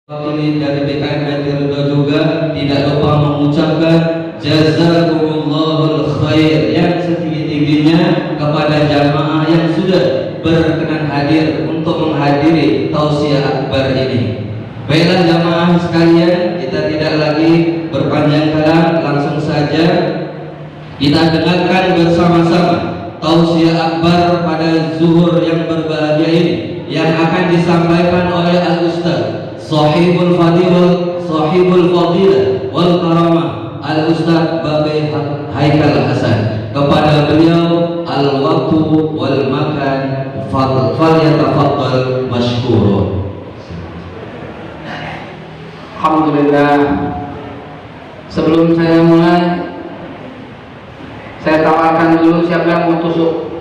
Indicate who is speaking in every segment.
Speaker 1: Wakili dari BKM Ridho juga tidak lupa mengucapkan jazakumullahu khair yang setinggi-tingginya kepada jamaah yang sudah berkenan hadir untuk menghadiri tausiah akbar ini. Baiklah jamaah sekalian, kita tidak lagi berpanjang kalam, langsung saja kita dengarkan bersama-sama tausiah akbar pada zuhur yang berbahagia ini yang akan disampaikan oleh Al-Ustaz Sahibul Fadilah wal Karamah Al-Ustaz Babe Haikal Hasan. Kepada beliau al-waktu wal makan falyatafaddal mashkurun.
Speaker 2: Alhamdulillah. Sebelum saya mulai, saya tawarkan dulu siapa yang mau tusuk.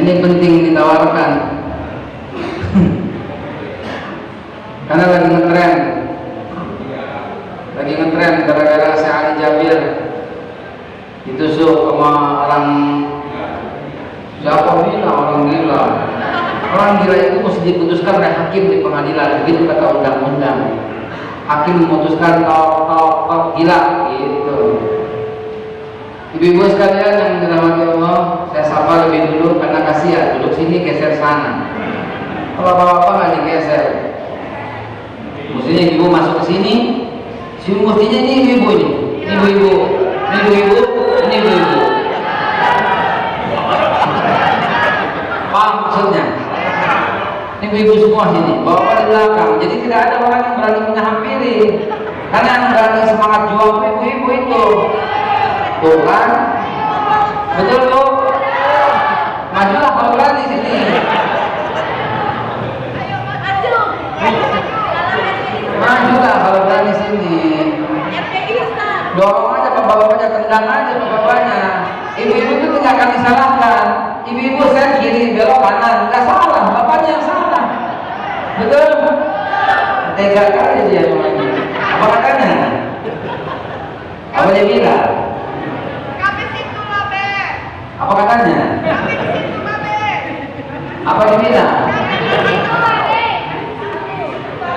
Speaker 2: Ini penting ditawarkan karena lagi ngetren gara-gara si Ali Jabir ditusuk sama orang siapa bilang orang gila itu mesti diputuskan oleh hakim di pengadilan, begitu kata undang-undang. Hakim memutuskan kau gila gitu. Ibu-ibu sekalian yang dirahmati Allah, saya sapa lebih dulu karena kasihan duduk sini geser sana. Kalau bapak nggak digeser, mestinya ibu masuk ke sini. Mestinya ini ibu-ibu ini ibu-ibu. Paham maksudnya? Ini ibu-ibu semua sini, bapak di belakang. Jadi tidak ada orang yang berani menghampiri, karena yang berani semangat juang ibu-ibu itu. Tuh kan? Betul tuh? Majulah kalau berani sini. Majulah kalau berani sini. Dorong aja bapaknya, tendang aja bapaknya. Ibu-ibu itu tidak akan disalahkan. Ibu-ibu saya kiri belok kanan, nggak salah, bapaknya yang salah. Betul? Tega kali dia orangnya. Apa katanya? Apa dia bilang? Apa katanya? Apa dia bilang?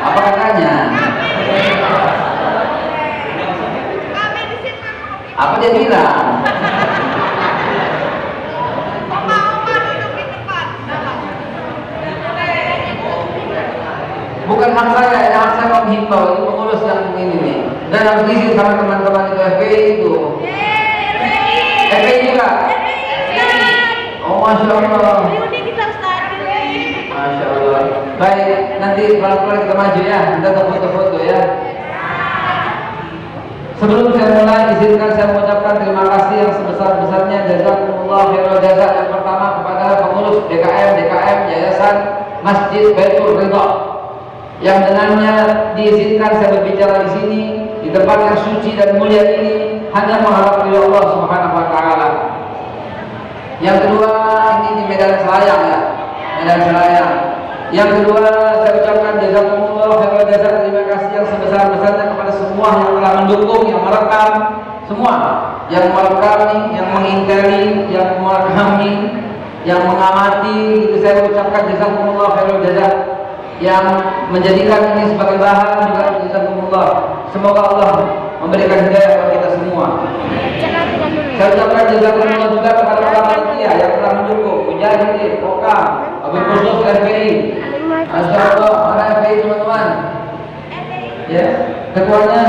Speaker 2: Apa katanya? Apa dia bilang? Bukan hak saya, yang hak saya menghimbau, itu pengurus yang ini nih. Dan harus diisi sama teman-teman itu FPI itu. FPI juga. Oh, Masya Allah. Masya Allah. Baik, nanti pelan-pelan kita maju ya. Kita foto-foto ya. Sebelum saya mulai, izinkan saya mengucapkan terima kasih yang sebesar-besarnya jazakumullah khairal jazaa yang pertama kepada pengurus DKM Yayasan Masjid Baitul Ridha yang dengannya diizinkan saya berbicara di sini di tempat yang suci dan mulia ini hanya mengharap ridha Allah Subhanahu wa taala. Yang kedua, ini di Medan Selayang ya, Medan Selayang. Yang kedua, saya ucapkan jazakumullah khairal jazaa, terima kasih yang sebesar-besarnya kepada semua yang telah mendukung, yang merekam, semua yang merekam, yang menginteri, yang merekami, yang mengamati. Itu saya ucapkan jazakumullah khairal jazaa, yang menjadikan ini sebagai bahan juga jazakumullah. Semoga Allah memberikan hidayah kepada kita semua. Saya ucapkan jazakumullah juga kepada para panitia yang telah mendukung, Mujahidin, Pokam, Abu Khusus FPI. Masya Allah, para FPI teman-teman. Ya, ketuanya.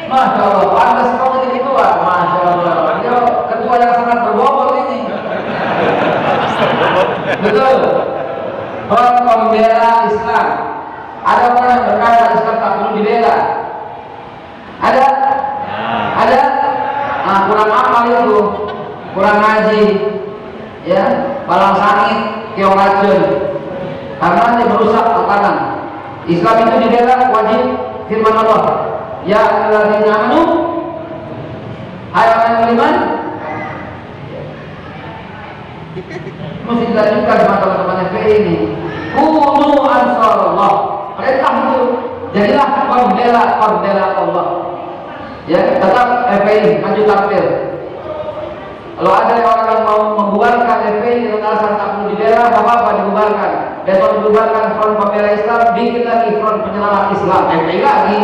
Speaker 2: Masya Allah, pantas kau jadi ketua. Masya Allah, dia ketua yang sangat berbobot ini. Betul. Front Pembela Islam. Ada orang yang berkata Islam tak perlu dibela. Ada? Ada? Nah, kurang amal itu, kurang ngaji, ya, balang sangit, keong racun, karena dia merusak tatanan. Islam itu dibela wajib firman Allah. Ya ayyuhalladzina amanu, hai orang yang beriman. Mesti dilanjutkan sama teman-teman FPI ini. Kunu ansarullah. Perintah itu, jadilah pembela Allah. Ya, tetap FPI maju tampil. Kalau ada orang yang mau membubarkan FPI dengan alasan tak perlu dibela, nggak apa-apa, dibubarkan. Besok dibubarkan Front Pembela Islam, bikin lagi Front Penyelamat Islam, FPI lagi.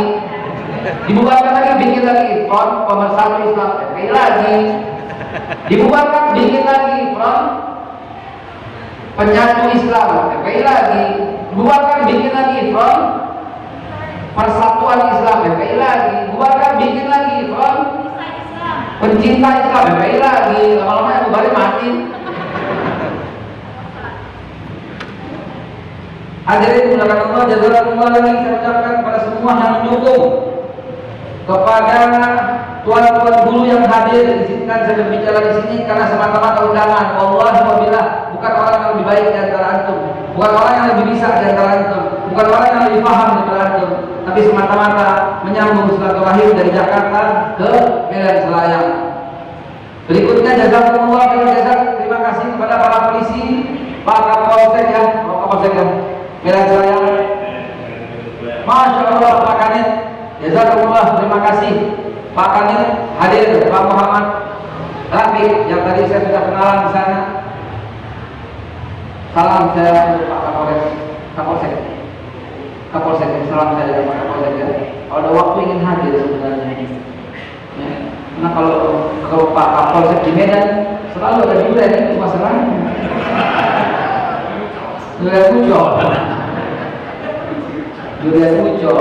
Speaker 2: Dibubarkan lagi, bikin lagi Front Pemersatu Islam, FPI lagi. Dibubarkan, bikin lagi Front Penyatu Islam, FPI lagi. Dibubarkan, bikin lagi Front Persatuan Islam, FPI lagi. Dibubarkan, bikin lagi Front Pencinta Islam, FPI lagi. Lama-lama yang bubarin mati. Hadirin menggunakan Allah, jazakallah lagi saya ucapkan kepada semua yang mendukung, kepada tuan-tuan guru yang hadir. Izinkan saya berbicara di sini karena semata-mata undangan. Wallahi wabillah, bukan orang yang lebih baik di antara antum, bukan orang yang lebih bisa di antara antum, bukan orang yang lebih paham di antara antum, tapi semata-mata menyambung silaturahim dari Jakarta ke Medan Selayang. Berikutnya jazakumullah khairan jazak. Terima kasih kepada para polisi, Pak Kapolsek ya, Kapolsek ya, Medan Selayang. Masya Allah Pak Kanit, jazakumullah, terima kasih Pak Kanit hadir, Pak Muhammad Rafi yang tadi saya sudah kenalan di sana. Salam saya untuk Pak Kapolsek. Kapolsek, salam saya dari Pak Kapolsek ya. Kalau ada waktu ingin hadir sebenarnya. Ya. Karena kalau Pak Kapolsek di Medan selalu ada durian, itu masalahnya. Durian muncul. Durian muncul.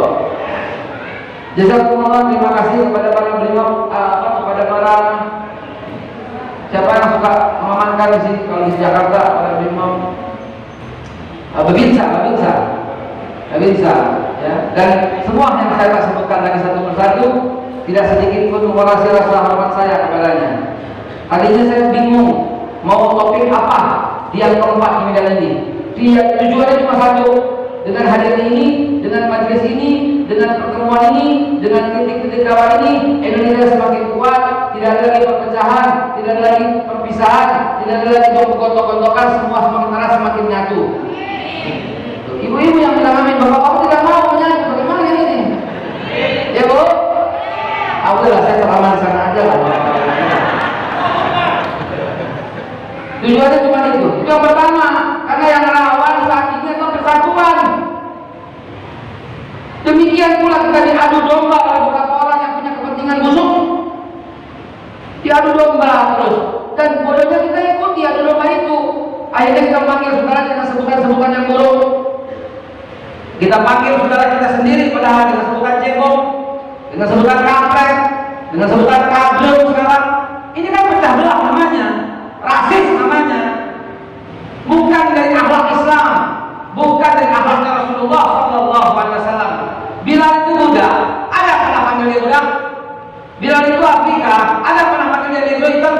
Speaker 2: Jazakumullah, terima kasih kepada para beliau, kepada para siapa yang suka mengamankan di sini kalau di Jakarta, para beliau. Babinsa, ya. Dan semua yang saya tak sebutkan lagi satu persatu, tidak sedikit pun mengurangi rasa hormat saya kepadanya. Tadinya saya bingung mau topik apa di yang keempat di Medan ini. Tujuannya cuma satu, dengan hadir ini, dengan majelis ini, dengan pertemuan ini, dengan titik-titik dakwah ini, Indonesia semakin kuat, tidak ada lagi perpecahan, tidak ada lagi perpisahan, tidak ada lagi gontok-gontokan, semua semakin erat, semakin nyatu. Ibu-ibu yang bilang amin, bapak-bapak tidak mau menyatu, bagaimana ini? Ya Bu? Udahlah, saya selama di sana aja lah. Tujuannya cuma itu. Itu yang pertama, karena yang rawan saat ini adalah persatuan. Demikian pula kita diadu domba oleh beberapa orang yang punya kepentingan busuk. Diadu domba terus, dan bodohnya kita ikuti adu domba itu. Akhirnya kita panggil saudara dengan sebutan-sebutan yang buruk. Kita panggil saudara kita sendiri padahal dengan sebutan cebong, dengan sebutan kampret, dengan sebutan kablung sekarang. Ini kan pecah belah namanya, rasis namanya. Bukan dari akhlak Islam, bukan dari akhlaknya Rasulullah SAW. Bilal itu budak, ada pernah panggil dia budak? Bilal itu Afrika, ada pernah panggil dia negro hitam?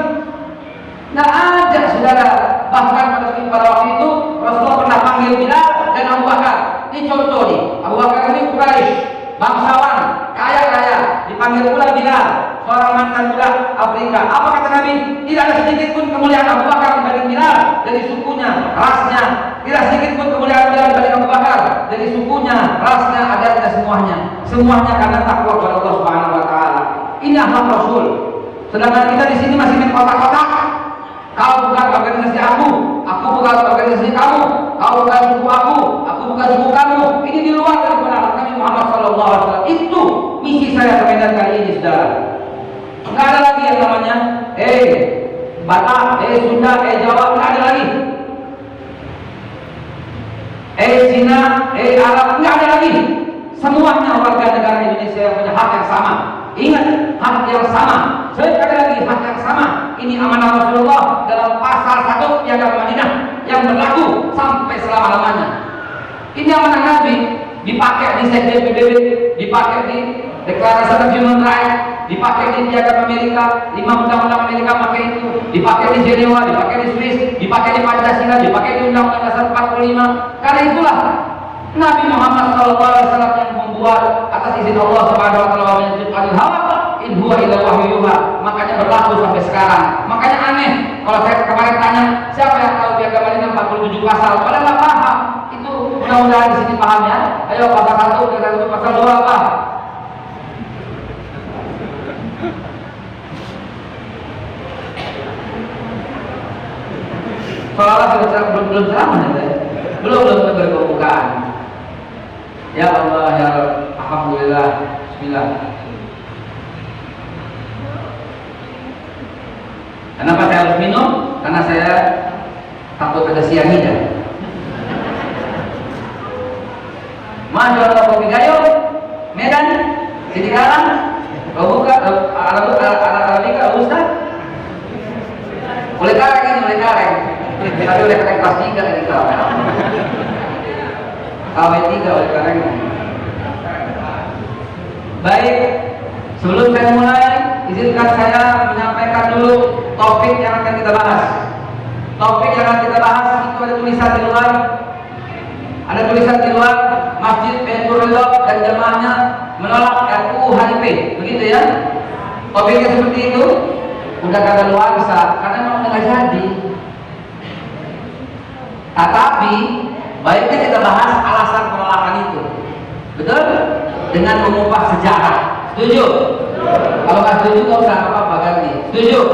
Speaker 2: Nggak ada saudara. Bahkan pada waktu itu Rasulullah pernah panggil Bilal dan Abu Bakar. Ini contoh nih, Abu Bakar ini Quraisy, bangsawan, kaya raya, dipanggil pula Bilal, seorang mantan budak Afrika. Apa kata Nabi? Tidak ada sedikit pun kemuliaan Abu Bakar dibanding Bilal, dari sukunya, rasnya. Tidak sedikit pun kemuliaan Bilal dibanding Abu Bakar, dari sukunya, rasnya, adatnya, semuanya. Semuanya karena takwa kepada Allah Subhanahu Wa Taala. Ini akhlak Rasul. Sedangkan kita di sini masih main kotak-kotak. Kau bukan organisasi aku bukan organisasi kamu. Kau bukan suku aku bukan suku kamu. Ini di luar daripada Nabi Muhammad SAW. Itu misi saya ke Medan kali ini, saudara. Enggak ada lagi yang namanya Batak, Sunda, Jawa, enggak ada lagi. Cina, Arab, enggak ada lagi. Semuanya warga negara Indonesia yang punya hak yang sama. Ingat, hak yang sama. Sekali lagi, hak yang sama. Ini amanah Rasulullah dalam pasal 1 Piagam Madinah yang berlaku sampai selama-lamanya. Ini amanah Nabi, dipakai di Sekjen PBB, dipakai di Deklarasi Human Rights, dipakai di Piagam Amerika, 5 undang-undang Amerika pakai itu, dipakai di Jenewa, dipakai di Swiss, dipakai di Pancasila, dipakai di Undang-Undang Dasar 45. Karena itulah Nabi Muhammad SAW yang membuat atas izin Allah Subhanahu Wa Taala menunjukkan hawa in huwa illa wahyu yuha. Makanya berlaku sampai sekarang. Makanya aneh kalau saya kemarin tanya siapa yang tahu Piagam Madinah 47 pasal, padahal nggak paham. Itu mudah-mudahan di sini paham ya. Ayo pasal 1, pasal 2 apa? Seolah belum ceramah ya, belum berpembukaan. Ya Allah ya Alhamdulillah. Bismillah. Kenapa saya harus minum? Karena saya takut ada sianida. Masya Allah, kopi gayo, Medan, Sidikarang, kau buka, Arabika, Ustaz. Oleh kareng ini, oleh kareng. Tapi oleh kareng kelas 3 ini KW3 oleh kareng. Baik, sebelum saya mulai, izinkan saya menyampaikan dulu topik yang akan kita bahas. Topik yang akan kita bahas itu ada tulisan di luar. Ada tulisan di luar, Masjid Baitur Ridha dan jamaahnya menolak RUU HIP, begitu ya? Topiknya seperti itu. Udah kagak luar bisa, karena memang nggak jadi. Tetapi baiknya kita bahas alasan penolakan itu, betul? Dengan mengupas sejarah. Setuju? Kalau nggak setuju nggak usah apa-apa ganti. Setuju?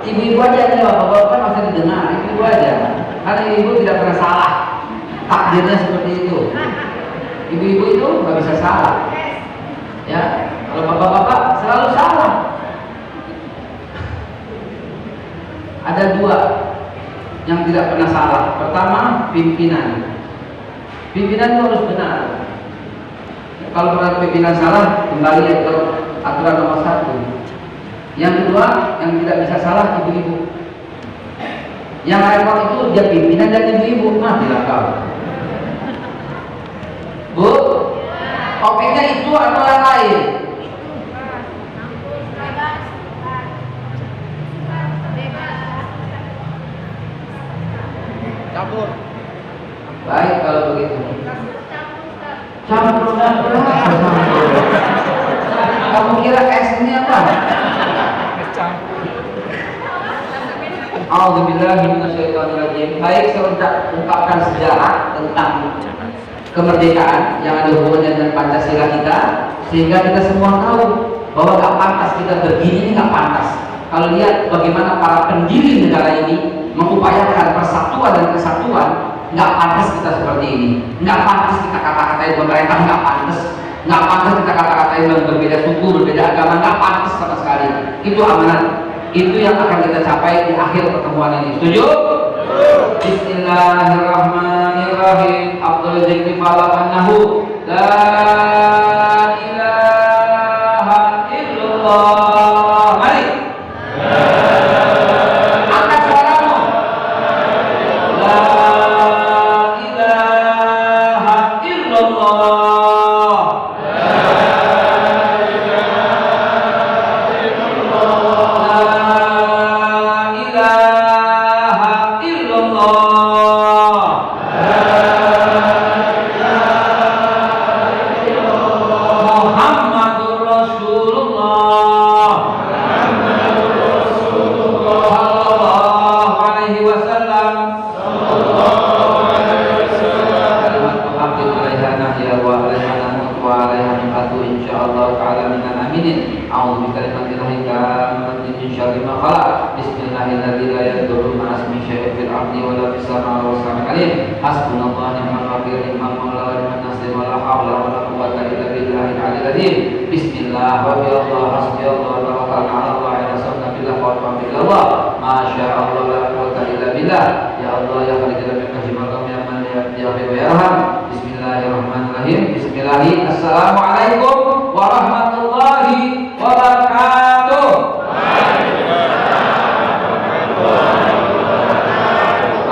Speaker 2: Ibu-ibu aja nih, bapak-bapak masih didengar. Ibu-ibu aja, karena ibu tidak pernah salah. Takdirnya seperti itu. Ibu-ibu itu nggak bisa salah. Ya, kalau bapak-bapak selalu salah. Ada dua yang tidak pernah salah. Pertama, pimpinan. Pimpinan itu harus benar. Kalau pernah pimpinan salah, kembali ke aturan nomor 1. Yang kedua, yang tidak bisa salah, ibu-ibu. Yang repot itu dia pimpinan dan ibu-ibu. Matilah kau. Bu, topiknya itu atau yang lain?
Speaker 3: Campur.
Speaker 2: Baik kalau begitu. Campur campur. Kamu kira es ini apa? A'udzubillahi minasyaitonirrajim. Baik, saya ungkapkan sejarah tentang kemerdekaan yang ada hubungannya dengan Pancasila kita, sehingga kita semua tahu bahwa nggak pantas kita begini, nggak pantas. Kalau lihat bagaimana para pendiri negara ini mengupayakan persatuan dan kesatuan, nggak pantas kita seperti ini. Nggak pantas kita kata-katain pemerintah, nggak pantas. Nggak pantas kita kata-katain berbeda suku, berbeda agama, nggak pantas sama sekali. Itu amanat. Itu yang akan kita capai di akhir pertemuan ini. Setuju? Bismillahirrahmanirrahim. Abdul Zikri Falakannahu La ilaha illallah. Mari angkat suaramu. La ilaha illallah. Bismillah wa bi'allah hasbiyallah wa tawakkalna 'ala Allah wa rasulna billah wa tawakkalna masya Allah la quwwata illa billah. Ya Allah ya khaliqal kajimakum ya man ya wa yarham. Bismillahirrahmanirrahim. Bismillahirrahmanirrahim. Assalamualaikum warahmatullahi wabarakatuh.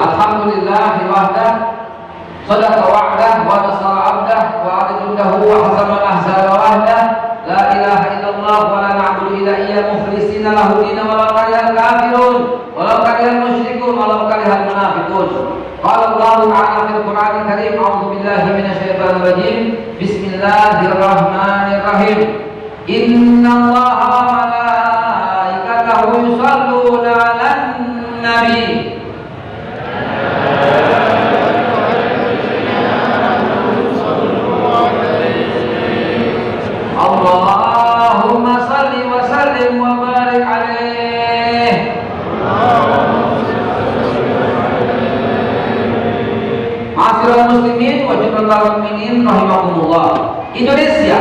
Speaker 2: Alhamdulillahi wahdah sadaqa wa'dah wa nasara 'abdah wa 'adadahu wa hazama al-ahzaba wahdah. La ilaha illallah wa la na'budu illa iyyahu mukhlishina lahu din walau karihal kafirun walau karihal musyrikun walau karihal munafiqun. Qala Allah ta'ala fil Qur'anil Karim, a'udzu billahi minasyaitonir rajim. Bismillahirrahmanirrahim. Innallaha wa malaikatahu yusholluna 'alan nabi. Allahumma salli wa sallim wa barik alaihi. wal mukminin rahimakumullah. Indonesia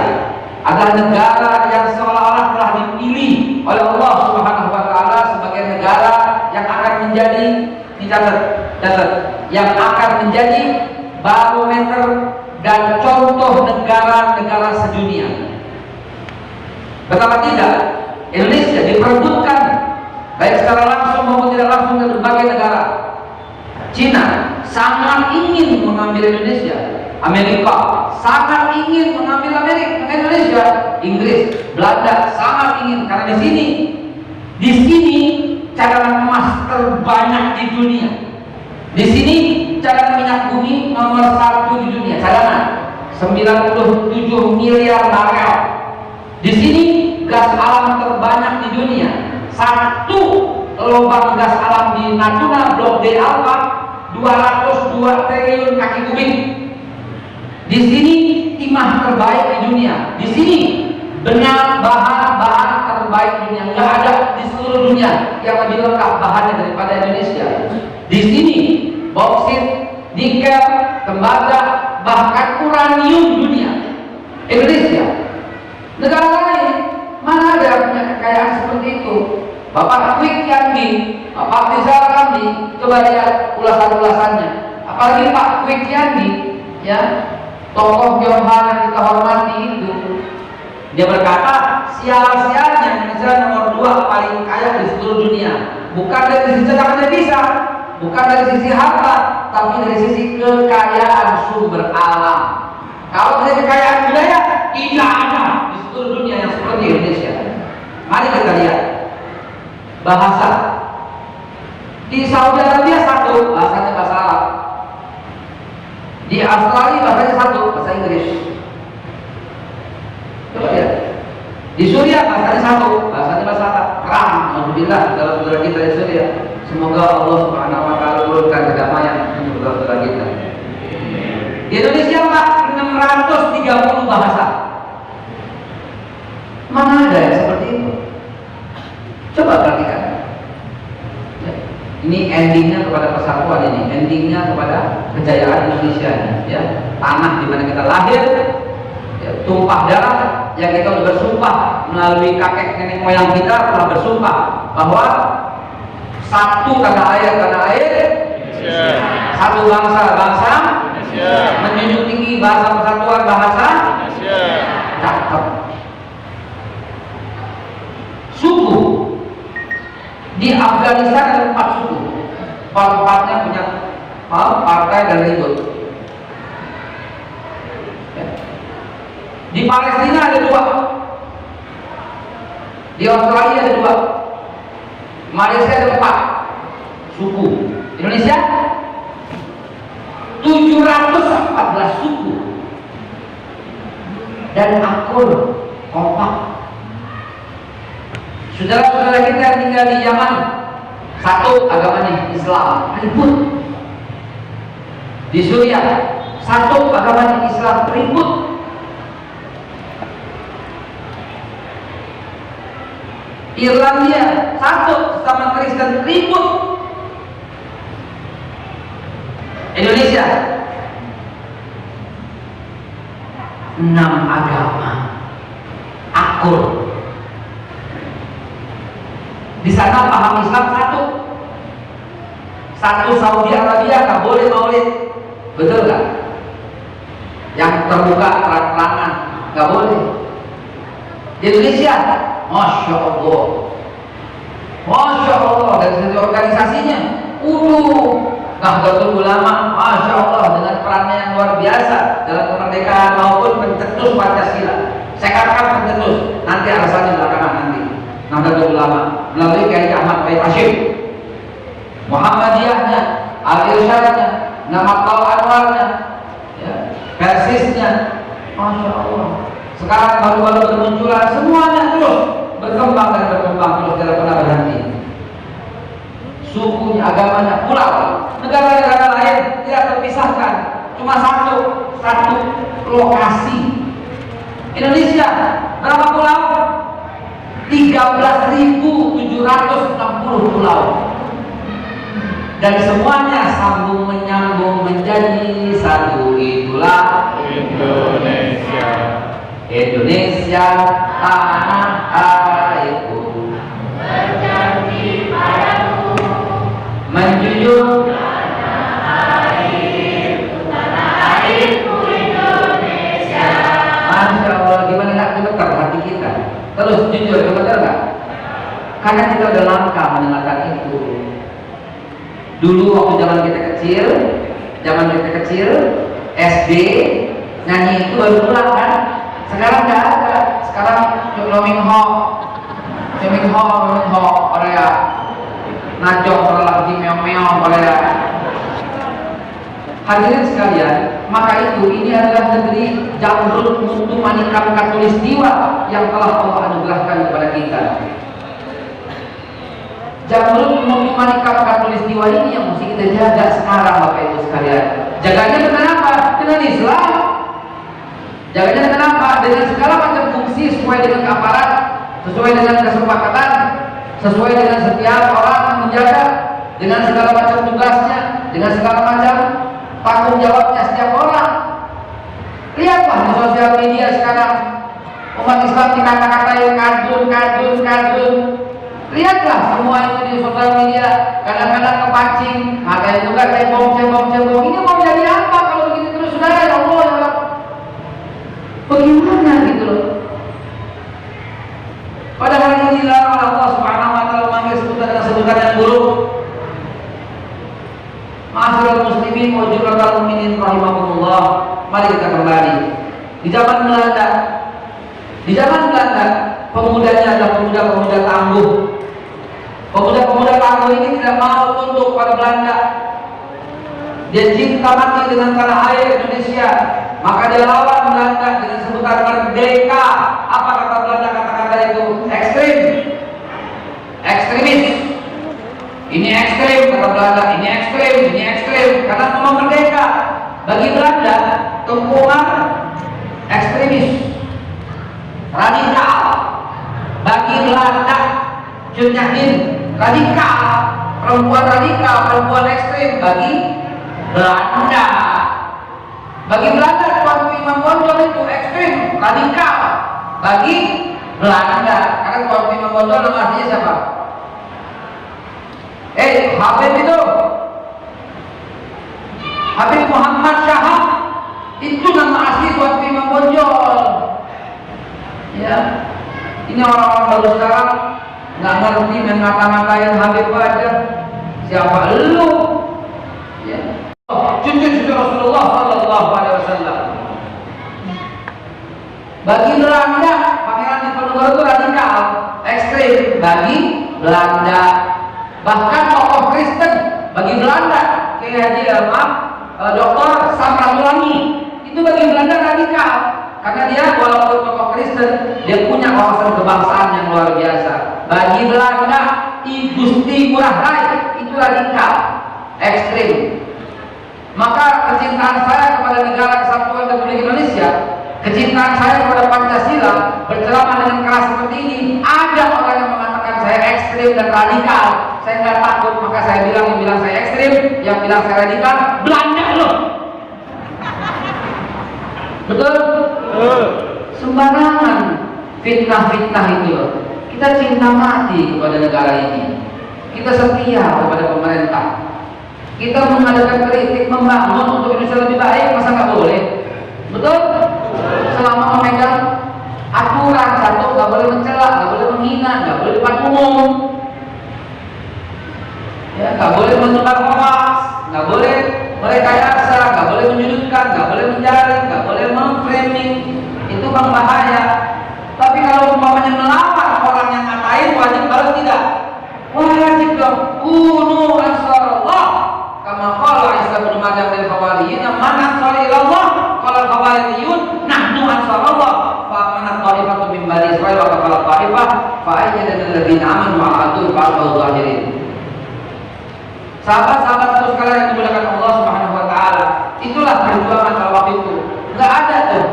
Speaker 2: adalah negara yang seolah-olah telah dipilih oleh Allah Subhanahu wa taala sebagai negara yang akan menjadi yang akan menjadi barometer dan contoh negara-negara sedunia. Betapa tidak Indonesia diperebutkan baik secara langsung maupun tidak langsung dari berbagai negara. Cina sangat ingin mengambil Indonesia, Amerika sangat ingin mengambil Indonesia, Inggris, Belanda sangat ingin, karena di sini cadangan emas terbanyak di dunia. Di sini cadangan minyak bumi nomor 1 di dunia, cadangan 97 miliar barel. Di sini gas alam terbanyak di dunia. Satu lubang gas alam di Natuna Blok D Alpha 202 triliun kaki kubik. Di sini timah terbaik di dunia. Di sini benar bahan terbaik di dunia. Nggak ada di seluruh dunia yang lebih lengkap bahannya daripada Indonesia. Di sini boksit, nikel, tembaga, bahkan uranium dunia. Indonesia. Negara lain mana ada punya kekayaan seperti itu? Bapak Kwik Kiandi, Bapak Rizal Ramli, coba lihat ulasan-ulasannya. Apalagi Pak Kwik Kiandi, ya, tokoh Tionghoa yang kita hormati itu, dia berkata sial-sialnya Indonesia nomor 2 paling kaya di seluruh dunia. Bukan dari sisi cadangan devisa, bukan dari sisi harta, tapi dari sisi kekayaan sumber alam. Kalau dari kekayaan budaya tidak ada di seluruh dunia yang seperti Indonesia. Mari kita lihat bahasa. Di Saudi Arabia satu, bahasanya bahasa Arab. Di Australia bahasanya satu, bahasa Inggris. Coba lihat. Di Suriah bahasanya satu, bahasanya bahasa Arab. Perang, alhamdulillah dalam saudara kita di Suriah. Semoga Allah Subhanahu wa taala turunkan kedamaian untuk saudara kita. Di Indonesia Pak 630 bahasa. Mana ada yang seperti itu? Coba perhatikan. Ya. Ini endingnya kepada persatuan ini, endingnya kepada kejayaan Indonesia ini. Ya. Tanah di mana kita lahir, ya, tumpah darah yang kita sudah bersumpah melalui kakek nenek moyang kita telah bersumpah bahwa satu tanah air, satu bangsa, menjunjung tinggi bahasa persatuan bahasa. Cakep. Suku di Afghanistan ada 4 suku, 4-4-nya punya partai dan ribut. Di Palestina ada 2, di Australia ada 2, Malaysia ada 4 suku. Indonesia 714 suku dan akur kompak. Saudara-saudara kita yang tinggal di Yaman, satu agamanya Islam, ribut. Di Suriah, satu agamanya Islam, ribut. Irlandia, satu sama Kristen, ribut. Indonesia 6 agama akur. Di sana paham Islam satu Saudi Arabia nggak boleh maulid, betul nggak? Yang terbuka terang-terangan nggak boleh. Di Indonesia, masya Allah, dari segi organisasinya, Nahdlatul Ulama, masya Allah, dengan perannya yang luar biasa dalam kemerdekaan maupun pencetus Pancasila. Saya katakan pencetus, nanti alasannya belakangan nanti. Nahdlatul Ulama melalui Kiai Ahmad Baik Hashim, Muhammadiyahnya, Al-Irsyadnya, Namatul Anwarnya, ya, Persisnya, masya Allah. Sekarang baru-baru bermunculan, semuanya terus berkembang terus tidak pernah berhenti. Sukunya, agamanya, pulau, negara-negara lain tidak terpisahkan, cuma satu lokasi. Indonesia berapa pulau? 13.760 pulau, dan semuanya sambung menyambung menjadi satu. Itulah Indonesia tanah airku,
Speaker 3: berjanji padamu,
Speaker 2: menjunjung
Speaker 3: tanah airku Indonesia.
Speaker 2: Masya Allah, gimana nggak gemetar hati kita? Terus jujur, gemetar nggak? Karena kita udah langka mendengarkan itu. Dulu waktu zaman kita kecil, SD, nyanyi itu baru pulang kan? Sekarang nggak ada. Sekarang Nominho, Korea, Najong, lagi meong Korea. Hadirin sekalian, maka itu ini adalah negeri Jamrud Mutu Manikam Katulistiwa yang telah Allah anugerahkan kepada kita. Jamrud Mutu Manikam Katulistiwa ini yang mesti kita jaga sekarang, Bapak Ibu sekalian. Jaganya dengan apa? Dengan Islam. Jaganya dengan apa? Dengan segala macam fungsi sesuai dengan aparat, sesuai dengan kesepakatan, sesuai dengan setiap orang yang menjaga, dengan segala macam tugasnya, dengan segala macam tanggung jawabnya setiap orang. Lihatlah di sosial media sekarang, umat Islam dikata-katain kadun. Lihatlah semua itu di sosial media, kadang-kadang kepancing, ada yang juga cebong. Ini mau jadi apa kalau begitu terus, saudara? Ya Allah, ya Allah. Bagaimana gitu loh? Pada hari ini Allah Subhanahu wa taala memanggil sebutan dengan sebutan yang buruk. Ma'asyiral muslimin wa jurratal mu'minin rahimakumullah. Mari kita kembali. Di zaman Belanda, pemudanya adalah pemuda-pemuda tangguh. Pemuda-pemuda tangguh ini tidak mau tunduk pada Belanda. Dia cinta mati dengan tanah air Indonesia. Maka dia lawan Belanda dengan sebutan merdeka. Apa kata Belanda? Kata-kata itu ekstremis. Ini ekstrem, kata Belanda. Ini ekstrem. Karena mau merdeka. Bagi Belanda, tumpuan ekstremis, radikal. Bagi Belanda, Junyahin, radikal, perempuan ekstrem. Bagi Belanda, Tuanku Imam Bonjol itu ekstrem, radikal. Bagi Belanda, karena Tuanku Imam Bonjol nama aslinya siapa? Habib itu, Habib Muhammad Syahab, itu nama asli Tuanku Imam Bonjol. Ya, ini orang-orang baru sekarang nggak ngerti main ngata-ngatain Habib aja. Siapa lu? Ya. Cucu Rasulullah Sallallahu Alaihi Wasallam. Bagi Belanda, Pangeran Diponegoro itu radikal, ekstrem. Bagi Belanda, bahkan tokoh Kristen bagi Belanda, kayak Dr. Samratulangi, itu bagi Belanda radikal. Karena dia walaupun tokoh Kristen, dia punya wawasan kebangsaan yang luar biasa. Bagi Belanda, I Gusti Ngurah Rai itu radikal, ekstrem. Maka kecintaan saya kepada negara kesatuan Republik Indonesia, kecintaan saya kepada Pancasila, berceramah dengan keras seperti ini. Ada orang yang mengatakan saya ekstrem dan radikal. Saya nggak takut, maka saya bilang, yang bilang saya ekstrem, yang bilang saya radikal, Belanda loh. Betul? Sembarangan fitnah itu loh. Kita cinta mati kepada negara ini. Kita setia kepada pemerintah. Kita mengadakan kritik, membangun untuk Indonesia lebih baik, masa nggak boleh? Betul? Selama memegang aturan satu, nggak boleh mencela, nggak boleh menghina, nggak boleh depan umum, ya, nggak boleh menyebar hoax, nggak boleh merekayasa, nggak boleh menyudutkan, nggak boleh menjaring, nggak boleh memframing. Itu bang bahaya. Tapi kalau umpamanya melawan orang yang ngatain, wajib balas tidak? Wajib dong. Kunu ansarullah kama qala Isa bin Maryam lil Hawariyyin, man ansara ila Allah qala al-Hawariyun nahnu ansarullah fa amanat ta'ifatu min bani Israil wa kafara ta'ifah fa ayyadana alladziina amanu wa atu ba'dahu zahirin. Sahabat-sahabat terus sekalian yang dimuliakan Allah Subhanahu wa taala, itulah perjuangan pada waktu itu. Enggak ada tuh.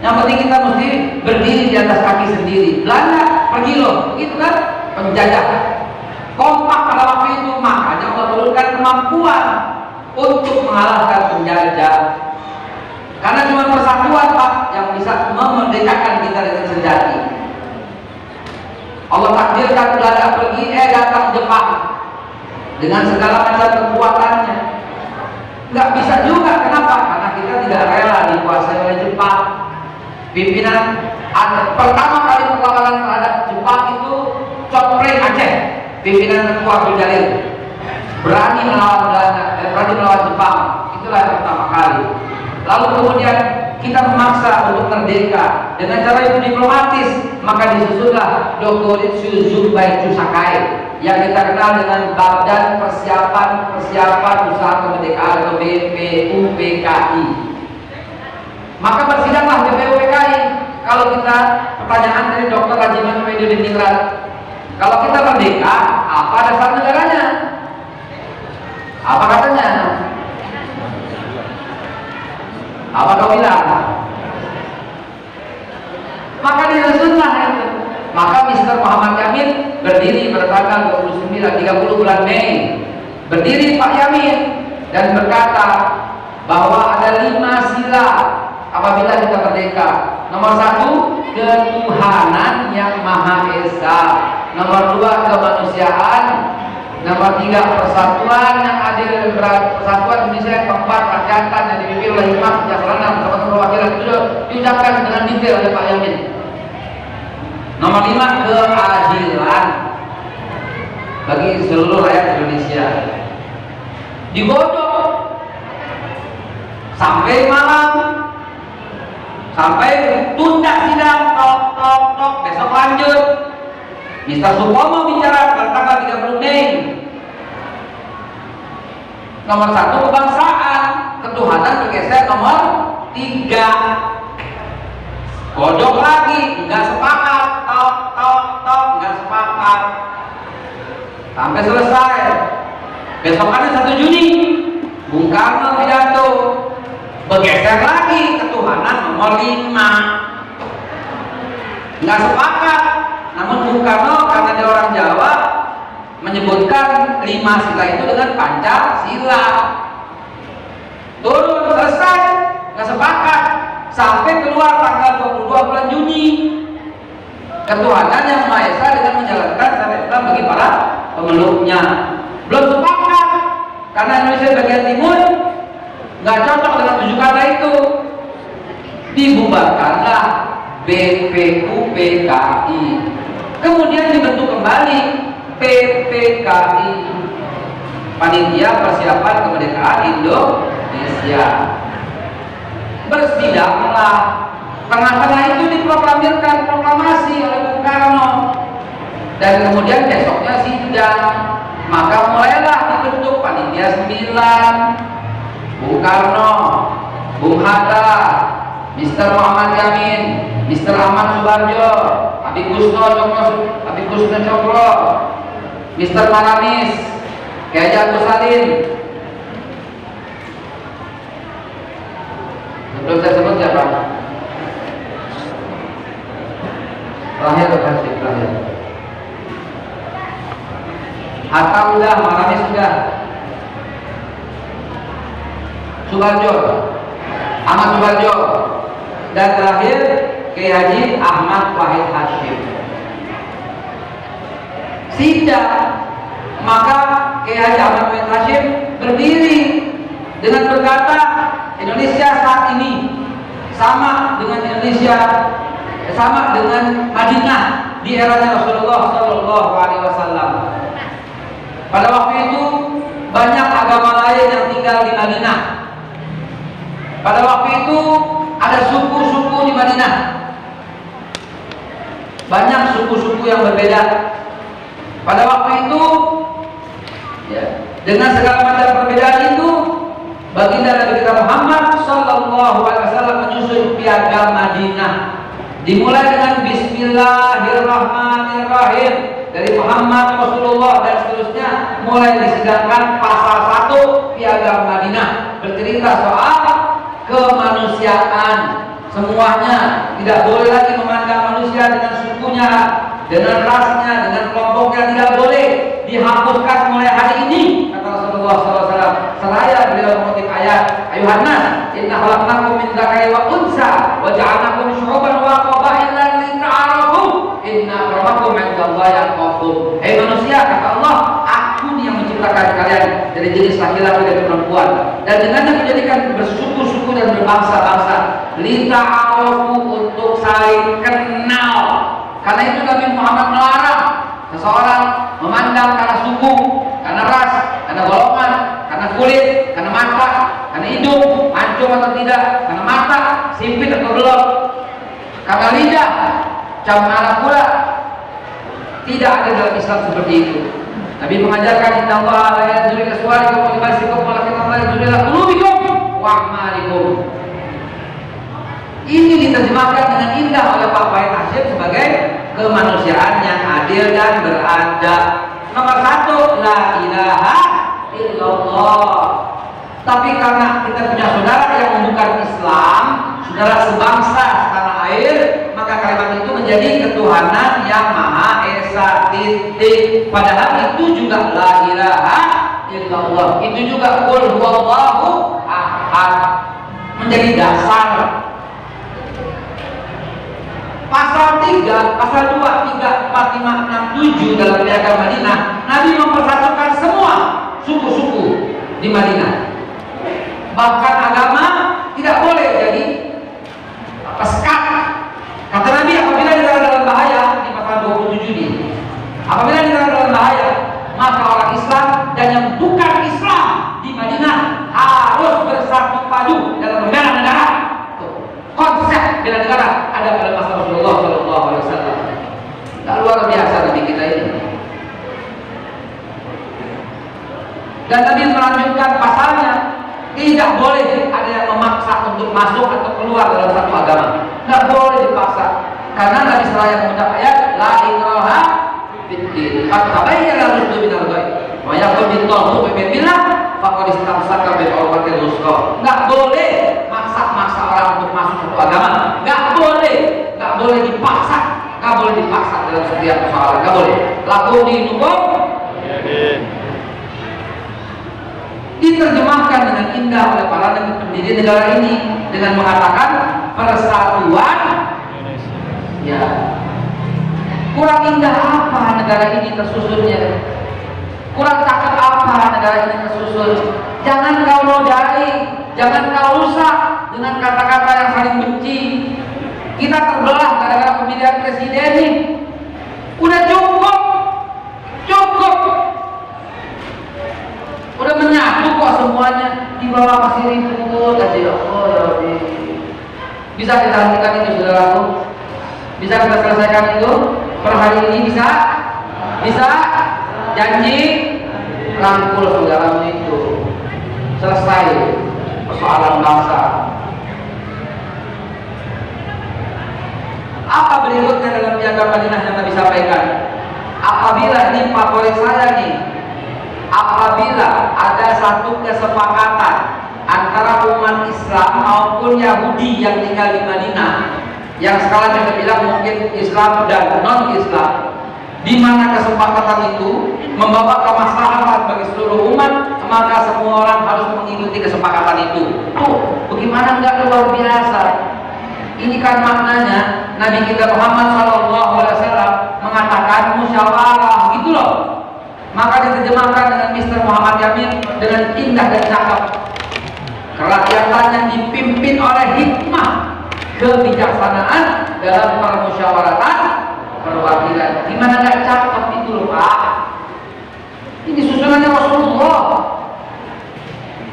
Speaker 2: Yang penting kita mesti berdiri di atas kaki sendiri. Belanda pergi loh, gitu kan? Penjajah. Kompak pada waktu itu, makanya Allah turunkan kemampuan untuk mengalahkan penjajah. Karena cuma persatuan Pak yang bisa memerdekakan kita dengan sejati. Allah takdirkan Belanda pergi, datang Jepang dengan segala macam kekuatannya. Nggak bisa juga, kenapa? Karena kita tidak rela dikuasai oleh Jepang. Pimpinan pertama kali perlawanan terhadap Jepang itu Chotpring Aceh, pimpinan ketua Abdul Jalil, berani melawan Belanda, berani melawan Jepang. Itulah yang pertama kali. Lalu kemudian kita memaksa untuk merdeka dengan cara yang diplomatis, maka disusunlah Dokuritsu Zunbaichu Sakai yang kita kenal dengan Badan Persiapan Usaha Kemerdekaan atau BPUPKI. Maka bersidanglah BPUPKI. Kalau kita, pertanyaan dari Dr. Rajiman Wedudin Ningrat, kalau kita merdeka, apa dasar negaranya? Apa katanya? Apa kau bilang? Maka disusunlah itu. Maka Mr. Muhammad Yamin berdiri pada tanggal 30 bulan Mei. Berdiri Pak Yamin dan berkata bahwa ada 5 sila apabila kita merdeka. Nomor 1, ketuhanan yang Maha Esa. Nomor 2, kemanusiaan. Nomor 3, persatuan yang adil dan berat. Persatuan Indonesia yang keempat, rakyatan yang dipimpin oleh hikmah, kejaksaan, persatuan perwakilan itu diucapkan dengan detail oleh Pak Yamin. Nomor 5, keadilan bagi seluruh rakyat Indonesia. Digodok sampai malam, sampai tunda sidang, tok, besok lanjut. Mr. Supomo bicara tanggal 30 Mei. Nomor 1, kebangsaan, ketuhanan bergeser nomor 3. Godok lagi, nggak sepakat, tok, nggak sepakat. Sampai selesai. Besokannya 1 Juni, Bung Karno pidato, bergeser lagi, ketuhanan nomor 5. Nggak sepakat. Namun Bung Karno karena dia orang Jawa menyebutkan 5 sila itu dengan Pancasila. Turun, selesai, nggak sepakat. Sampai keluar tanggal 22 bulan Juni, ketuhanan yang Maha Esa dengan menjalankan syariat Islam bagi para pemeluknya. Belum sepakat karena Indonesia bagian timur nggak cocok dengan 7 kata itu. Dibubarkanlah BPUPKI. Kemudian dibentuk kembali PPKI, Panitia Persiapan Kemerdekaan Indonesia. Bersidanglah. Tengah-tengah itu diproklamirkan proklamasi oleh Bung Karno. Dan kemudian besoknya sidang. Maka mulailah dibentuk Panitia 9. Bung Karno, Bung Hatta, Mr. Muhammad Yamin, Mr. Ahmad Subarjo, Habib Kusno Cokro, Mr. Maramis, Kiai Agus Salim. Belum saya sebut siapa? Terakhir terakhir. Hatta udah, Maramis sudah. Subarjo, Ahmad Subarjo. Dan terakhir Kiai Haji Ahmad Wahid Hashim. Sidang, maka Kiai Haji Ahmad Wahid Hashim berdiri dengan berkata, Indonesia saat ini sama dengan Madinah di eranya Rasulullah Shallallahu Alaihi Wasallam. Pada waktu itu banyak agama lain yang tinggal di Madinah. Pada waktu itu ada suku-suku di Madinah. Banyak suku-suku yang berbeda. Pada waktu itu, ya, dengan segala macam perbedaan itu, baginda Nabi kita Muhammad Sallallahu Alaihi Wasallam menyusun piagam Madinah. Dimulai dengan Bismillahirrahmanirrahim dari Muhammad Rasulullah dan seterusnya, mulai disidangkan pasal 1 piagam Madinah bercerita soal kemanusiaan. Semuanya tidak boleh lagi memandang manusia dengan sukunya, dengan rasnya, dengan kelompoknya, tidak boleh. Dihapuskan mulai hari ini, kata Rasulullah SAW. Seraya beliau mengutip ayat Ayuhan Nas, Inna khalaqnakum min dzakari wa unsa wa ja'alnakum syu'uban wa qabailan lita'arafu. Inna akramakum 'indallahi atqakum. Hei manusia, kata Allah, aku nih yang menciptakan kalian dari jenis laki-laki dan perempuan, dan dengannya menjadikan bersuku-suku dan berbangsa-bangsa. Lita'arafu, untuk saling kenal. Karena itu Nabi Muhammad melarang seseorang memandang karena suku, karena ras, karena golongan, karena kulit, karena mata, karena hidung, mancung atau tidak, karena mata, sipit atau belum, karena lidah, cemara pula. Tidak ada dalam Islam seperti itu. Nabi mengajarkan inna Allah la yanzuru ila suwarikum wa libasikum walakin Allah yanzuru ila qulubikum wa a'malikum. Ini diterjemahkan dengan indah oleh Pak Wahid Hasyim sebagai kemanusiaan yang adil dan beradab. Nomor satu, la ilaha illallah. Tapi karena kita punya saudara yang bukan Islam, saudara sebangsa tanah air, maka kalimat itu menjadi ketuhanan yang Maha Esa, titik. Padahal itu juga la ilaha illallah. Itu juga qul huwallahu ahad, menjadi dasar. Pasal 3, pasal 2, 3, 4, 5, 6, 7 dalam Piagam Madinah, Nabi mempersatukan semua suku-suku di Madinah. Bahkan agama tidak boleh jadi sekat. Kata Nabi, apabila kita dalam bahaya, di pasal 27 ini, apabila kita dalam bahaya, maka orang Islam dan yang bukan Islam di Madinah harus bersatu padu dalam membela negara. Konsep bela negara ada pada masa Rasulullah SAW. Tak luar biasa Nabi kita ini. Dan Nabi melanjutkan pasalnya, tidak boleh ada yang memaksa untuk masuk atau keluar dalam satu agama. Tidak boleh dipaksa. Karena Nabi SAW mengucap ayat la ikraha fiddin. Qad tabayyana rusydu minal ghayy. Wa yaqul bittaghut min billah faqad istamsaka bil urwatil wuthqa. Enggak boleh maksa-maksa orang untuk masuk satu agama. Enggak boleh dipaksa. Enggak boleh dipaksa dalam setiap persoalan. Enggak boleh. Lakum dinukum. Diterjemahkan dengan indah oleh para pendiri negara ini dengan mengatakan persatuan. Ya, kurang indah apa negara ini tersusunnya? Kurang cakep apa negara ini tersusun? Jangan kau nodai, jangan kau rusak dengan kata-kata yang saling benci. Kita terbelah gara-gara pemilihan presiden ini. Udah cukup. Udah menyatu kok semuanya, di bawah masih ribut aja. Oh ya Rabbi. Bisa kita hentikan itu saudaraku? Bisa kita selesaikan itu per hari ini? Bisa? Janji rangkul saudaramu itu, selesai persoalan bangsa. Apa berikutnya dalam Piagam Madinah yang Nabi sampaikan? Apabila ini favorit saya nih, apabila ada satu kesepakatan antara umat Islam maupun Yahudi yang tinggal di Madinah, yang sekarang kita bilang mungkin Islam dan non-Islam, di mana kesepakatan itu membawa kemaslahatan bagi seluruh umat, maka semua orang harus mengikuti kesepakatan itu. Tuh, bagaimana enggak luar biasa? Ini kan maknanya Nabi kita Muhammad SAW mengatakan musyawarah, gitu loh. Maka diterjemahkan dengan Mr. Muhammad Yamin dengan indah dan cakep. Kerakyatan yang dipimpin oleh hikmah, kebijaksanaan dalam permusyawaratan perwakilan. Gimana gak cakep itu loh Pak? Ini susunannya Rasulullah,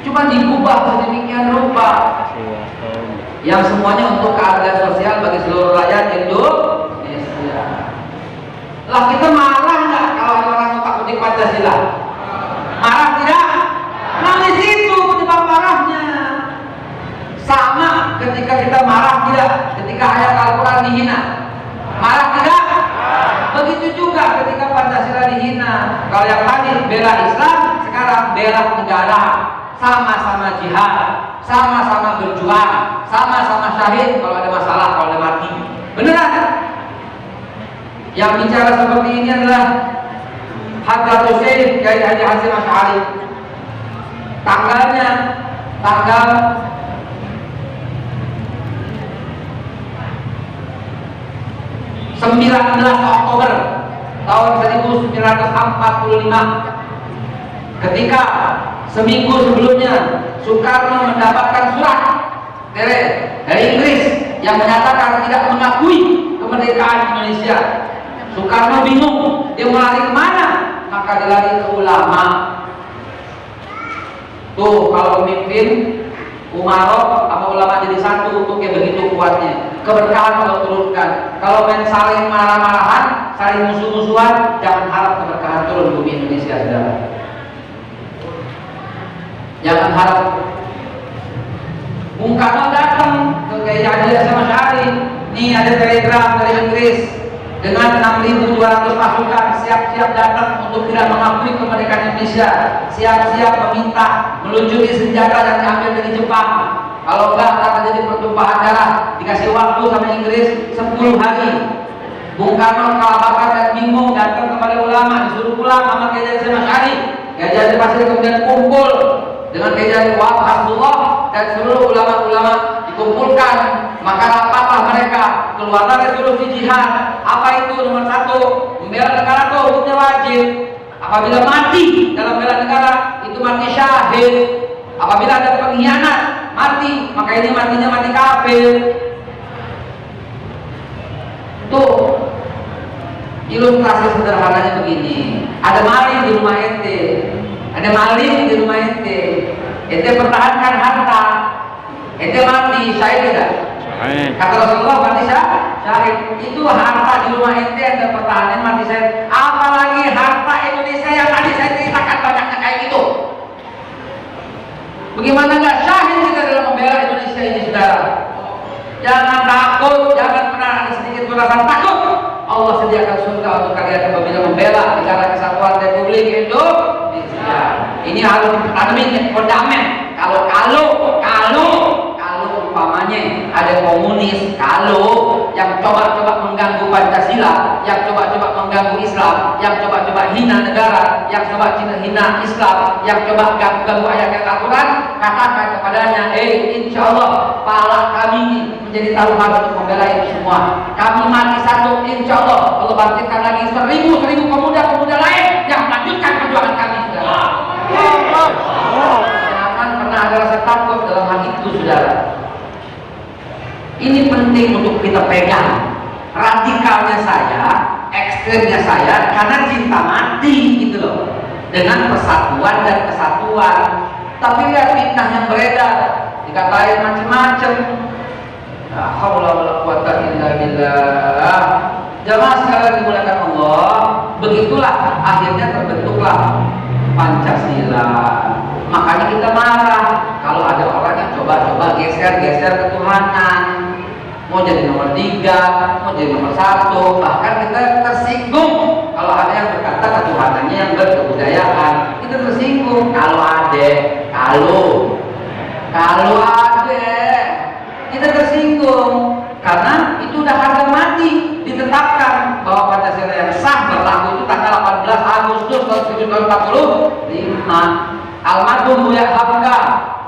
Speaker 2: cuma diubah sedemikian rupa yang semuanya untuk keadilan sosial bagi seluruh rakyat Indonesia. Lah kita marah nggak kalau ada orang otak-atik Pancasila? Marah tidak? Nah di situ penyebab marahnya. Sama ketika kita marah tidak? Ketika ayat Al-Quran dihina, marah tidak? Begitu juga ketika Pancasila dihina. Kalau yang tadi bela Islam, sekarang bela negara. Sama-sama jihad, sama-sama berjuang, sama-sama syahid kalau ada masalah, kalau ada mati. Beneran? Yang bicara seperti ini adalah Hadratus Syekh Kiai Haji Hasyim Asy'ari. Tanggalnya tanggal Oktober tahun 1945, ketika seminggu sebelumnya Soekarno mendapatkan surat dari Inggris yang menyatakan tidak mengakui kemerdekaan Indonesia. Soekarno bingung, dia mau lari kemana? Maka dia lari ke ulama. Tuh, kalau pemimpin umarok sama ulama jadi satu, untuk yang begitu kuatnya. Keberkahan Allah turunkan. Kalau main saling marah-marahan, saling musuh-musuhan, jangan harap keberkahan turun bumi Indonesia, saudara. Jangan harap. Bung Karno datang ke Kiai Haji Hasyim Asy'ari. Nih ada telegram dari Inggris dengan 6.200 pasukan siap-siap datang untuk tidak mengakui kemerdekaan Indonesia, siap-siap meminta meluncuri senjata yang diambil dari Jepang. Kalau enggak akan terjadi pertumpahan darah. Dikasih waktu sama Inggris 10 hari. Bung Karno kelabakan dan bingung, datang kepada ulama, disuruh pulang sama Kiai Hasyim Asy'ari. Kiai Hasyim Asy'ari kemudian kumpul dengan Kiai Haji Wahab Hasbullah dan seluruh ulama-ulama dikumpulkan. Maka rapatlah mereka, keluarlah resolusi jihad. Apa itu? Nomor 1, membela negara itu hukumnya wajib. Apabila mati dalam bela negara, itu mati syahid. Apabila ada pengkhianat, mati, maka ini matinya mati kafir. Tuh, ilustrasi sederhananya begini. Ada maling di rumah ente, ada maling di rumah ente. Ente pertahankan harta, ente mati, syahid tidak? Kata Rasulullah, mati syahid. Itu harta di rumah ente pertahanan mati syahid. Apalagi harta Indonesia yang tadi saya ceritakan banyaknya kayak gitu. Bagaimana nggak syahid kita dalam membela Indonesia ini, saudara? Jangan takut, jangan pernah ada sedikit perasaan takut. Allah sediakan surga untuk kalian apabila membela negara kesatuan Republik Indonesia. Ini harus ditanami fundament. Kalau umpamanya ada komunis, kalau yang coba-coba mengganggu Pancasila, yang coba-coba mengganggu Islam, yang coba-coba hina negara, yang coba hina Islam, yang coba ganggu ayat-ayat Al-Quran, katakan kepadanya, insya Allah pala kami ini menjadi taruhan untuk membela itu semua. Kami mati satu, insya Allah Allah bangkitkan lagi 1000 pemuda-pemuda lain yang melanjutkan perjuangan kami. Jangan pernah ada rasa takut dalam hal itu, saudara. Ini penting untuk kita pegang. Radikalnya saya, ekstrimnya saya, karena cinta mati gitu loh, dengan persatuan dan kesatuan. Tapi lihat fitnah yang beredar, dikatain macam-macam. La haula wala quwata illa billah. Jamaah sekalian dimuliakan Allah, begitulah akhirnya terbentuklah Pancasila. Makanya kita marah kalau ada orang yang coba-coba geser-geser ketuhanan, mau jadi nomor 3, mau jadi nomor 1. Bahkan kita tersinggung kalau ada yang berkata ketuhanannya yang berkebudayaan. Kita tersinggung kalau ada, kita tersinggung karena itu udah harga mati ditetapkan bahwa Pancasila yang sah berlaku itu tanggal 18 Agustus tahun 1745. Almarhum Buya Hamka,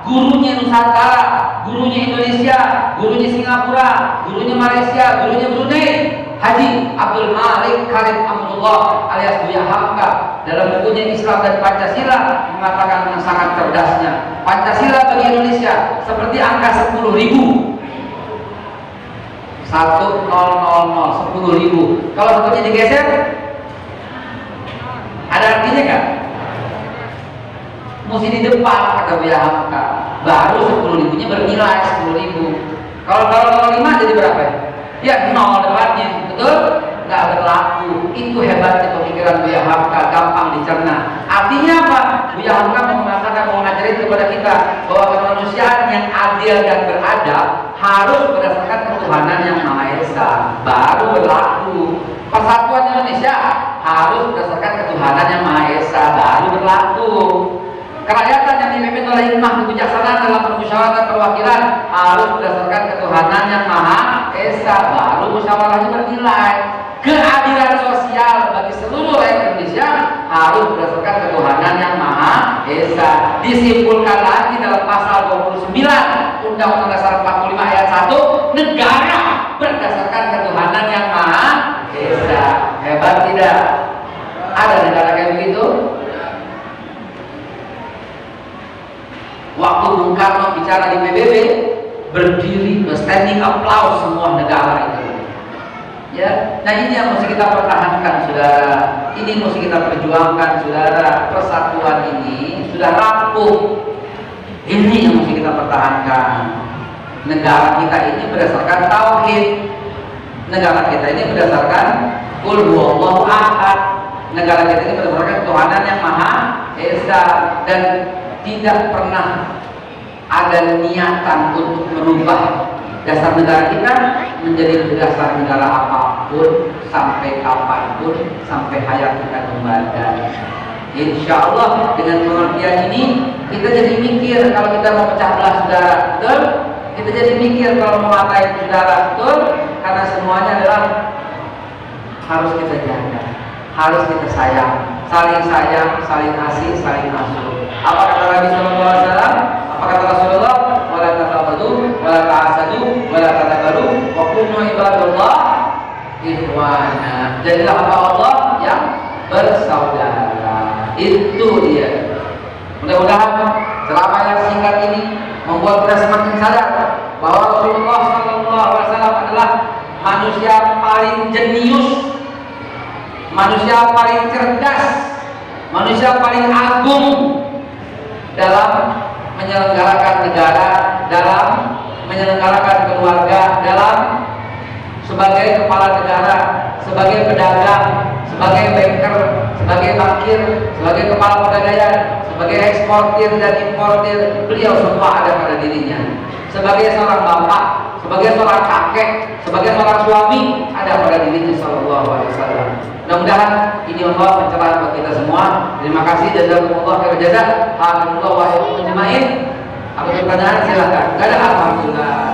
Speaker 2: gurunya Nusantara, gurunya Indonesia, gurunya Singapura, gurunya Malaysia, gurunya Brunei, Haji Abdul Malik Karim Amrullah alias Buya Hamka, dalam bukunya Islam dan Pancasila mengatakan dengan sangat cerdasnya, Pancasila bagi Indonesia seperti angka 10.000. 1000. Kalau satunya digeser, ada artinya kan? Mesti di depan, kata Buya Hamka, baru 10.000-nya bernilai 10.000. Kalau 5 jadi berapa ya? Ya 0 depannya, betul? Nggak berlaku. Itu hebatnya pemikiran Buya Hamka, gampang dicerna. Artinya apa? Buya Hamka mengatakan, mau ngajarin kepada kita bahwa kemanusiaan yang adil dan beradab harus berdasarkan ketuhanan yang Maha Esa, baru berlaku. Persatuan Indonesia harus berdasarkan ketuhanan yang Maha Esa, baru berlaku. Kerakyatan yang dipimpin oleh hikmah kebijaksanaan dalam permusyawaratan perwakilan harus berdasarkan ketuhanan yang Maha Esa, baru musyawarahnya bernilai. Keadilan sosial bagi seluruh rakyat Indonesia harus berdasarkan ketuhanan yang Maha Esa. Disimpulkan lagi dalam pasal 29 Undang-Undang Dasar 45 ayat 1, negara berdasarkan ketuhanan yang Maha Ada negara kayak begitu? Waktu Bung Karno bicara di PBB, berdiri standing applause semua negara itu. Ya, nah ini yang mesti kita pertahankan, saudara. Ini mesti kita perjuangkan, saudara. Persatuan ini sudah rapuh. Ini yang mesti kita pertahankan. Negara kita ini berdasarkan tauhid. Negara kita ini berdasarkan Qul huwallahu ahad. Negara kita ini berdasarkan Tuhanan yang Maha Esa, dan tidak pernah ada niatan untuk merubah dasar negara kita menjadi dasar negara apapun sampai kapanpun, sampai hayat kita kembali. Insya Allah dengan pengertian ini kita jadi mikir kalau kita mau pecah belah saudara, betul? Kita jadi mikir kalau mau ngatain saudara, betul? Karena semuanya adalah harus kita jaga, harus kita sayang, saling asih, saling asuh. Apa kata Nabi Sallallahu Alaihi Wasallam? Apa kata Rasulullah? Wala taqabadu, wala ta'asadu, wala tadabaru, wa kunu ibadallah ikhwana. Jadilah hamba Allah yang bersaudara. Itu dia. Mudah-mudahan ceramah yang singkat ini membuat kita semakin sadar bahwa Rasulullah Sallallahu Alaihi Wasallam adalah manusia paling jenius, manusia paling cerdas, manusia paling agung dalam menyelenggarakan negara, dalam menyelenggarakan keluarga, dalam sebagai kepala negara, sebagai pedagang, sebagai banker, sebagai bankir, sebagai kepala pegadaian, sebagai eksportir dan importir, beliau semua ada pada dirinya. Sebagai seorang bapak, sebagai seorang kakek, sebagai seorang suami, ada pada dirinya Sallallahu Alaihi Wasallam. Mudah-mudahan ini membawa pencerahan buat kita semua. Terima kasih, jazakumullah khairan jazaa. Alhamdulillah wa ajmain. Apa pertanyaan silakan. Gak ada, alhamdulillah.